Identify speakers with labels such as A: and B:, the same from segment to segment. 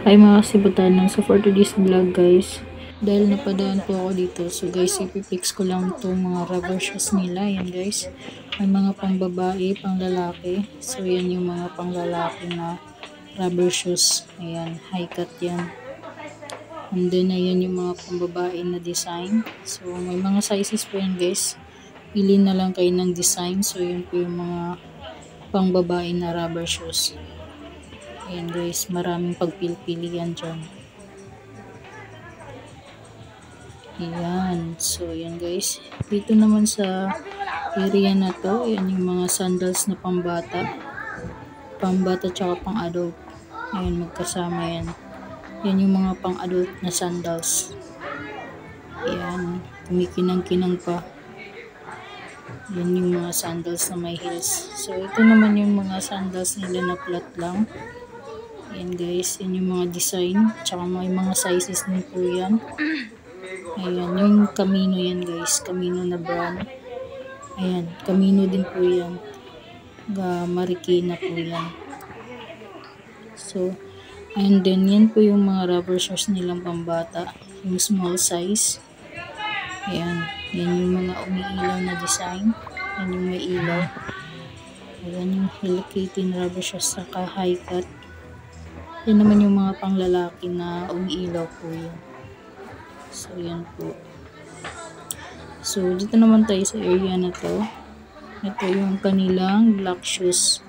A: Hi mga kasibutanan, so for today's vlog guys, dahil napadaan po ako dito, so guys ipipix ko lang itong mga rubber shoes nila. Yan guys, may mga pang babae, pang lalaki. So yan yung mga pang lalaki na rubber shoes. Ayan, high cut yan. And then ayan yung mga pang babae na design. So may mga sizes po yan guys, pili na lang kayo ng design. So yun po yung mga pang babae na rubber shoes. Ayan guys, maraming pagpipilian dyan. Ayan, so ayan guys. Dito naman sa area na to, ayan yung mga sandals na pambata. Pambata tsaka pang adult. Ayan, magkasama yan. Yan yung mga pang adult na sandals. Ayan, kumikinang-kinang pa. Yan yung mga sandals na may heels. So ito naman yung mga sandals nila na flat lang. Ayan guys, yan yung mga design, tsaka may mga sizes din po yan. Ayan, yung Camino yan guys, Camino na brand. Ayan, Camino din po yan. Marikina po yan. So, and then yan po yung mga rubber shoes nilang pambata, yung small size. Ayan, yan yung mga umiilaw na design. Yan yung may ilaw. Ayan yung Hello Kitty rubber shoes saka high cut. Yan naman yung mga panglalaki na umiilaw po yun. So, yan po. So, dito naman tayo sa area na to. Ito yung kanilang black shoes.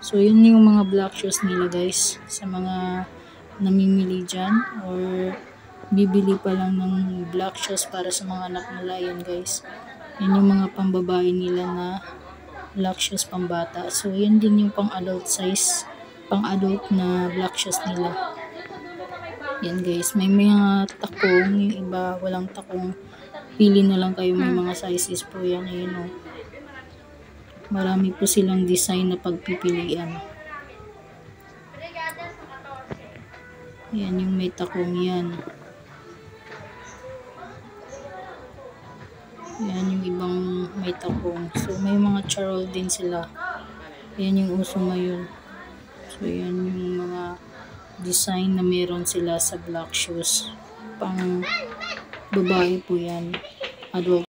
A: So, yun yung mga black shoes nila guys. Sa mga namimili dyan or bibili pa lang ng black shoes para sa mga anak nila. Yan guys. Yan yung mga pambabae nila na black shoes pambata. So, yan din yung pang adult size, pang adult na black shoes nila. Yan guys, may mga takong, yung iba walang takong, pili na lang kayo, may mga sizes po yan. Ayun o, marami po silang design na pagpipilian. Yan yung may takong yan. Yan yung ibang may takong. So may mga charol din sila. Yan yung uso ngayon. So yan yung mga design na meron sila sa black shoes. Pang babae po yan. Adult.